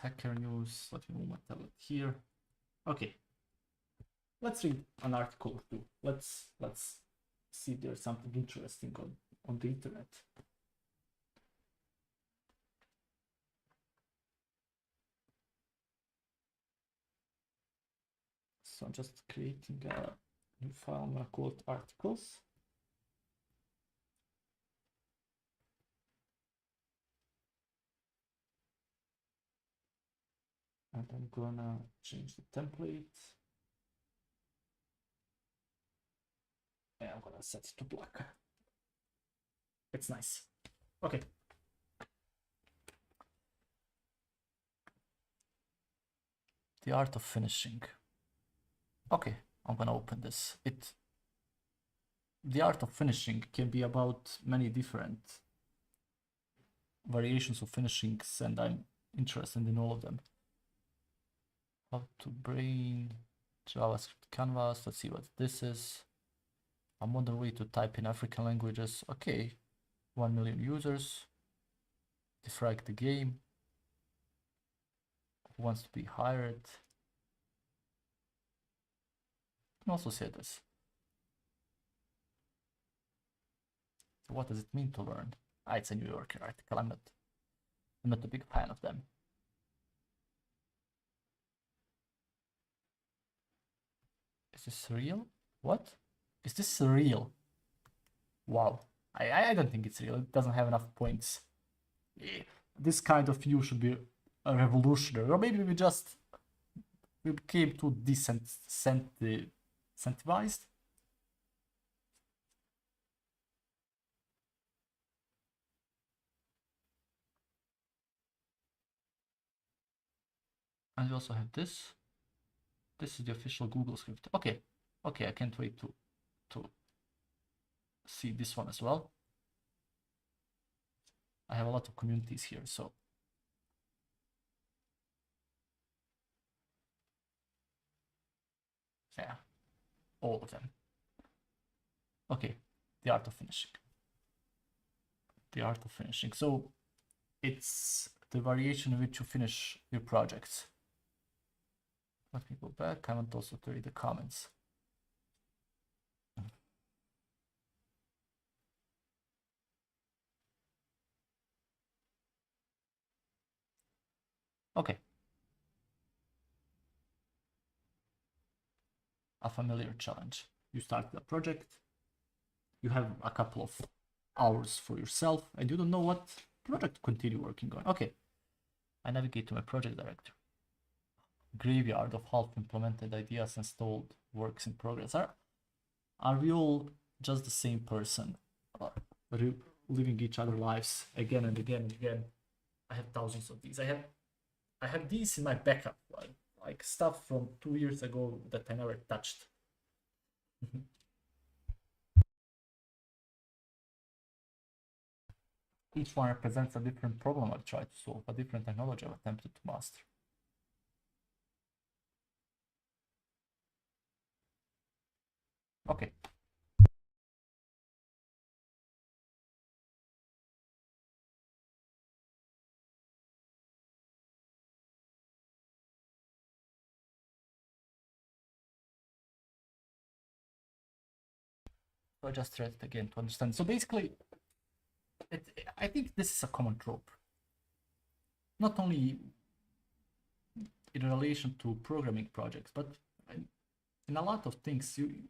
Hacker News. Let me move my tablet here. Okay. Let's read an article too. Let's see if there's something interesting on the internet. So I'm just creating a new file. I'm gonna call it articles. And I'm gonna change the template. And I'm gonna set it to black. It's nice. Okay. The art of finishing. Okay, I'm gonna open this. The art of finishing can be about many different variations of finishings, and I'm interested in all of them. How to brain JavaScript canvas. Let's see what this is. A modern way to type in African languages. Okay, 1 million users. Defrag the game. Who wants to be hired? You can also say this. So what does it mean to learn? It's a New Yorker article. I'm not a big fan of them. Is this real? What? Is this real? Wow. I don't think it's real. It doesn't have enough points. This kind of view should be a revolutionary. Or maybe we became too decentivized. And we also have this. This is the official Google script. Okay, I can't wait to see this one as well. I have a lot of communities here, so yeah, all of them. Okay, the art of finishing. The art of finishing. So it's the variation in which you finish your projects. Let me go back. I want also to read the comments. Okay. A familiar challenge. You start the project. You have a couple of hours for yourself, and you don't know what project to continue working on. Okay. I navigate to my project directory. Graveyard of half implemented ideas and stalled works in progress. Are we all just the same person, living each other's lives again and again and again? I have thousands of these. I have these in my backup, like stuff from 2 years ago that I never touched. Each one represents a different problem I've tried to solve, a different technology I've attempted to master. Okay. So I just read it again to understand. So basically, I think this is a common trope. Not only in relation to programming projects, but in a lot of things, you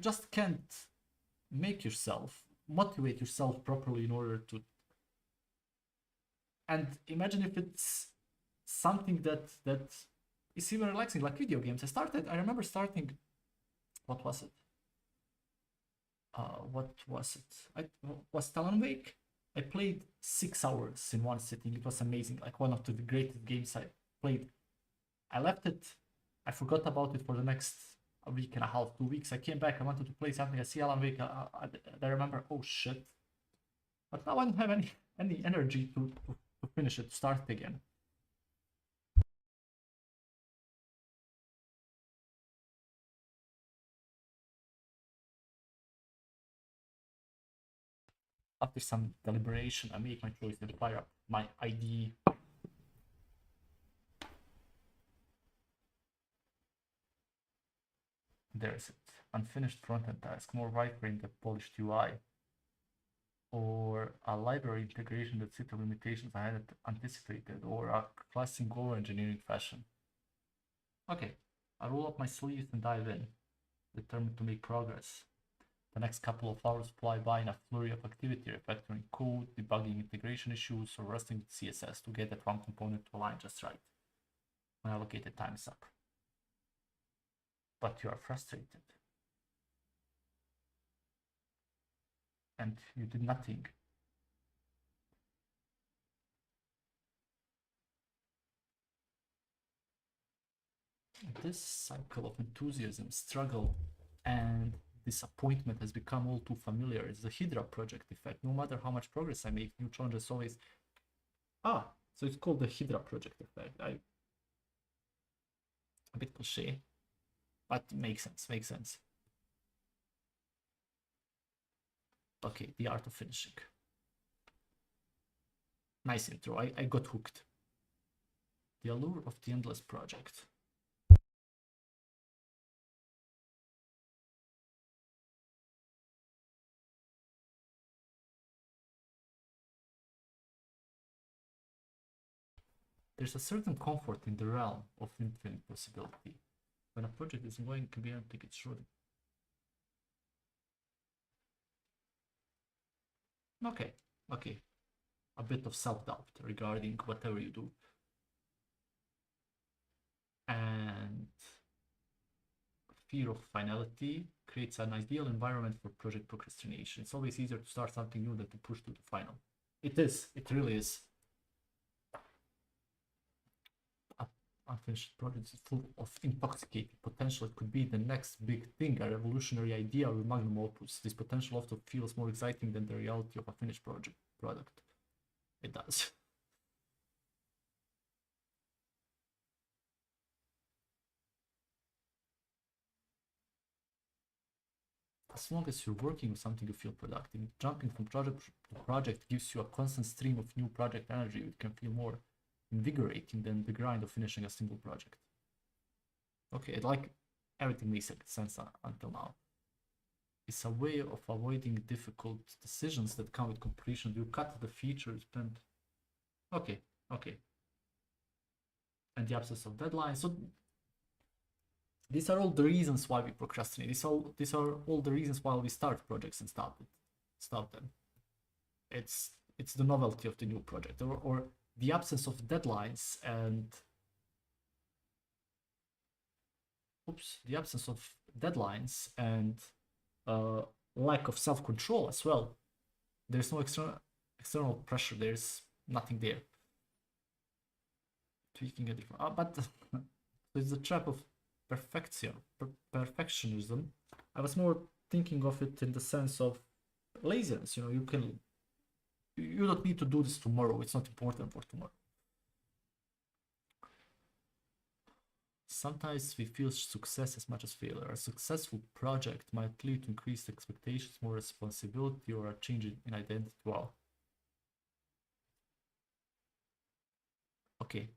just can't motivate yourself properly in order to. And imagine if it's something that is even relaxing, like video games. I remember starting, what was it? It was Alan Wake. I played 6 hours in one sitting. It was amazing, like one of the greatest games I played. I left it. I forgot about it for the next a week and a half, 2 weeks. I came back. I wanted to play something. I see Alan Wake. I remember, oh shit. But now I don't have any energy to finish it, to start it again. After some deliberation, I make my choice and fire up my IDE. There's it. Unfinished front-end task, more wireframe than polished UI. Or a library integration that set the limitations I hadn't anticipated, or a class in Go engineering fashion. Okay, I roll up my sleeves and dive in, determined to make progress. The next couple of hours fly by in a flurry of activity, refactoring code, debugging integration issues, or rusting with CSS to get that one component to align just right. My allocated time is up. But you are frustrated. And you did nothing. This cycle of enthusiasm, struggle, and disappointment has become all too familiar. It's the Hydra project effect. No matter how much progress I make, new challenges always... Ah, so it's called the Hydra project effect. A bit cliche, but makes sense. Okay, the art of finishing. Nice intro, I got hooked. The allure of the endless project. There's a certain comfort in the realm of infinite possibility. When a project isn't going to be empty, it should. Okay. A bit of self-doubt regarding whatever you do. And fear of finality creates an ideal environment for project procrastination. It's always easier to start something new than to push to the final. It is. It really is. Unfinished project is full of intoxicating potential. It could be the next big thing, a revolutionary idea or magnum opus. This potential often feels more exciting than the reality of a finished product. It does. As long as you're working with something you feel productive, jumping from project to project gives you a constant stream of new project energy. It can feel more invigorating than the grind of finishing a single project. Okay, like everything makes sense until now. It's a way of avoiding difficult decisions that come with completion. You cut the feature, you spend... Okay. And the absence of deadlines. So these are all the reasons why we procrastinate. These are all the reasons why we start projects and stop them. It's the novelty of the new project, or the absence of deadlines and lack of self-control as well. There's no external pressure. There's nothing there. Tweaking a different, but it's the trap of perfectionism. I was more thinking of it in the sense of laziness. You don't need to do this tomorrow. It's not important for tomorrow. Sometimes we feel success as much as failure. A successful project might lead to increased expectations, more responsibility, or a change in identity. Wow. Okay,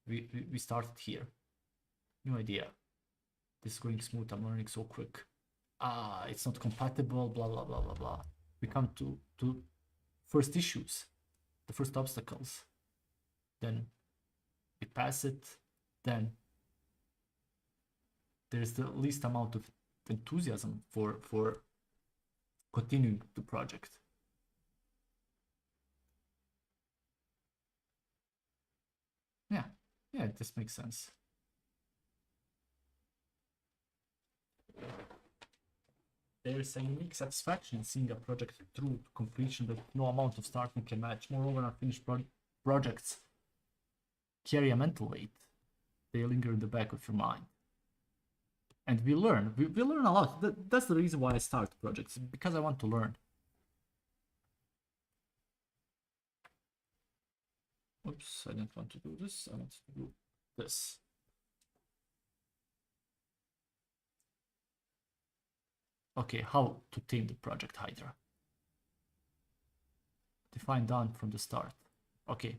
we started here. New idea. This is going smooth. I'm learning so quick. It's not compatible. Blah blah blah blah blah. We come to first issues, the first obstacles. Then we pass it. Then there's the least amount of enthusiasm for continuing the project. Yeah, this makes sense. There is a unique satisfaction in seeing a project through to completion that no amount of starting can match. Moreover, unfinished projects carry a mental weight. They linger in the back of your mind. And we learn. We learn a lot. That's the reason why I start projects, because I want to learn. Oops, I didn't want to do this. I want to do this. Okay, how to tame the project Hydra. Define done from the start. Okay,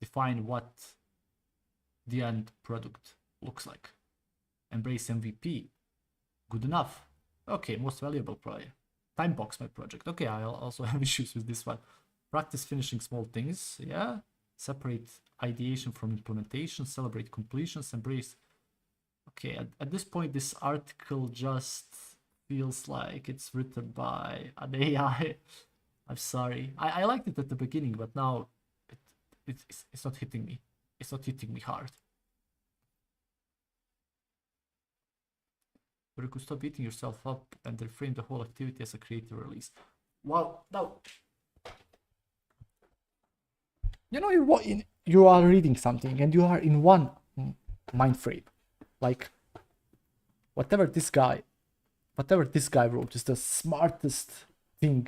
define what the end product looks like. Embrace MVP. Good enough. Okay, most valuable probably. Time box my project. Okay, I also have issues with this one. Practice finishing small things. Yeah. Separate ideation from implementation. Celebrate completions. Embrace. Okay, at this point, this article just feels like it's written by an AI. I'm sorry. I liked it at the beginning, but now it's not hitting me. It's not hitting me hard. But you could stop beating yourself up and reframe the whole activity as a creative release. Well, now you know you are reading something and you are in one mind frame, like whatever this guy wrote is the smartest thing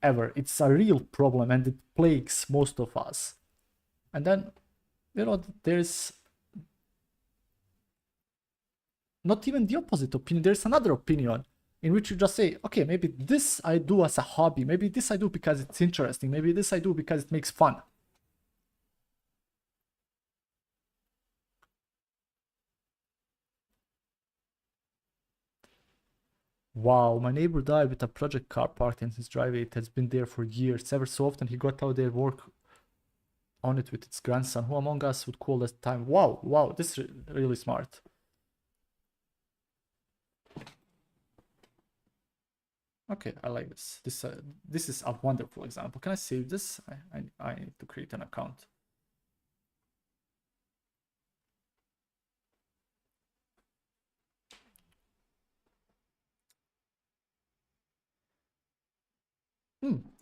ever. It's a real problem and it plagues most of us. And then there's not even the opposite opinion. There's another opinion in which you just say, okay, maybe this I do as a hobby, maybe this I do because it's interesting, maybe this I do because it makes fun. Wow, my neighbor died with a project car parked in his driveway. It has been there for years. Ever so often he got out there work on it with its grandson, who among us would call that time. Wow, this is really smart. Okay, I like this. This is a wonderful example. Can I save this? I need to create an account.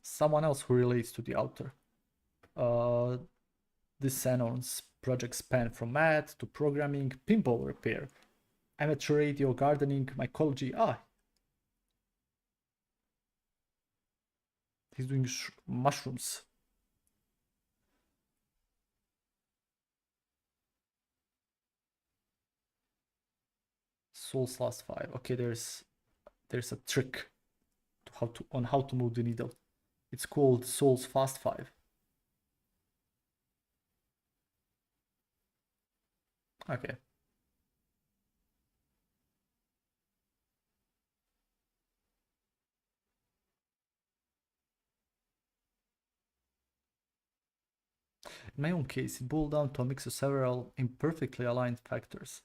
Someone else who relates to the author. This announce project span from math to programming, pinball repair, amateur radio, gardening, mycology. He's doing mushrooms. Souls last 5. Okay, there's a trick on how to move the needle. It's called Souls Fast 5. Okay. In my own case, it boiled down to a mix of several imperfectly aligned factors.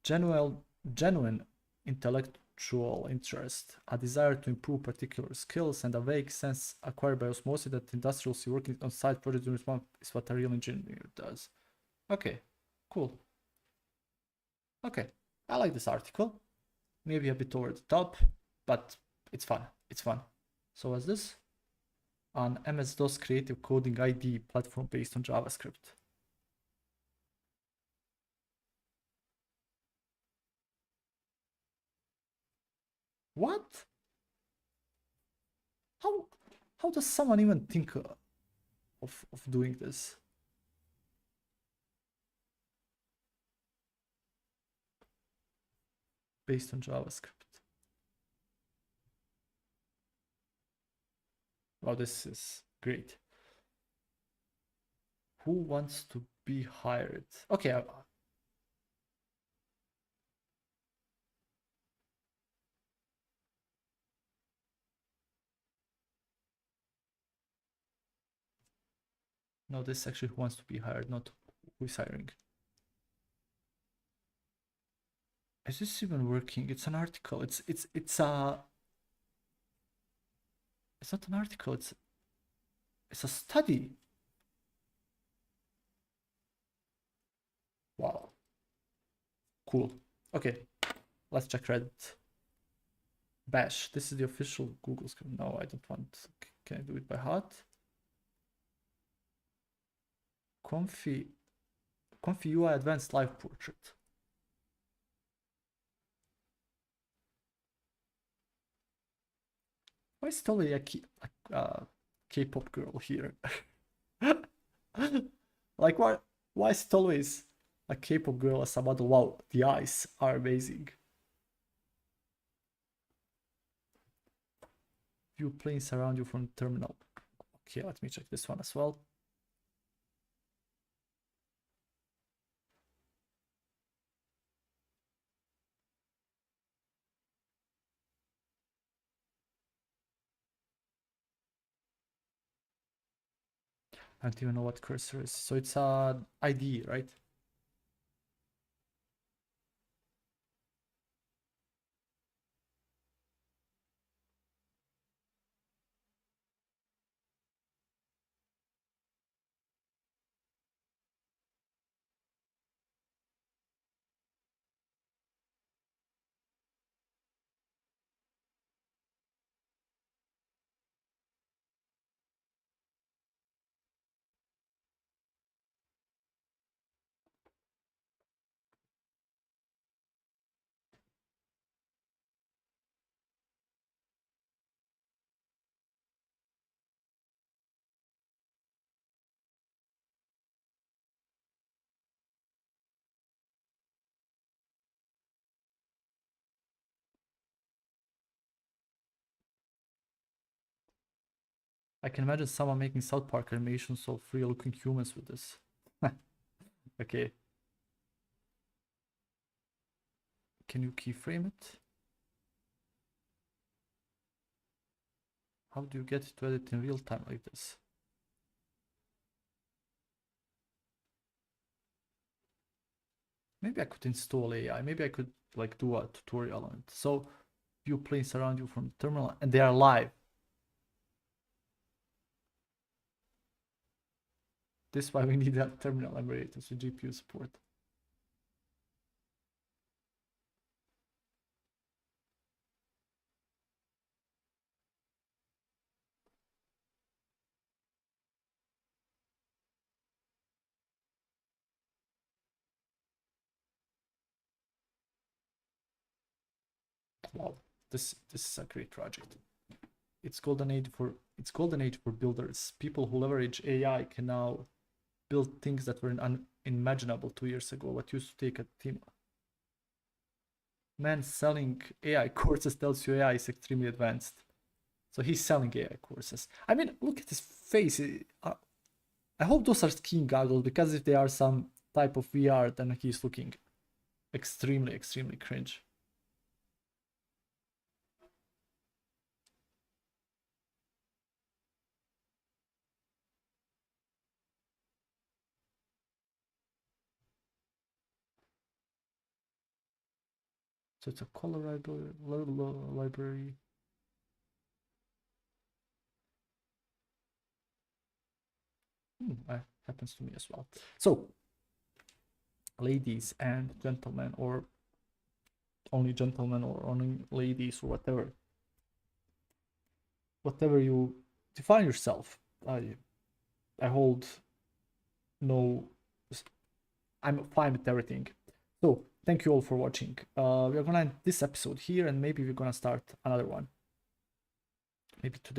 Genuine intellectual interest, a desire to improve particular skills, and a vague sense acquired by osmosis that industrials working on side projects is what a real engineer does. Okay, cool. Okay, I like this article. Maybe a bit over the top, but it's fun. It's fun. So what's this? An MS-DOS creative coding IDE platform based on JavaScript. What? How does someone even think of doing this? Based on JavaScript. Wow, this is great. Who wants to be hired? Okay. No, this is actually who wants to be hired, not who is hiring. Is this even working? It's an article. It's not an article. It's a study. Wow. Cool. Okay. Let's check Reddit. Bash. This is the official Google script. No, I don't want. Can I do it by heart? Comfy UI Advanced Live Portrait. Why is totally a K-pop girl here? Like why is it always a K-pop girl as a model? Wow, the eyes are amazing. View planes around you from the terminal. Okay, let me check this one as well. I don't even know what cursor is. So it's a ID, right? I can imagine someone making South Park animations of real looking humans with this. Okay. Can you keyframe it? How do you get it to edit in real time like this? Maybe I could install AI. Maybe I could like do a tutorial on it. So view planes around you from the terminal and they are live. This is why we need that terminal emulators with GPU support. Wow, this is a great project. It's golden age for builders. People who leverage AI can now build things that were unimaginable 2 years ago. What used to take a team. Man selling AI courses tells you AI is extremely advanced. So he's selling AI courses. I mean, look at his face. I hope those are skiing goggles, because if they are some type of VR, then he's looking extremely, extremely cringe. So it's a color library. Happens to me as well. So, ladies and gentlemen, or only gentlemen, or only ladies, or whatever you define yourself, I hold no. I'm fine with everything. So thank you all for watching. We are gonna end this episode here, and maybe we're gonna start another one. Maybe today.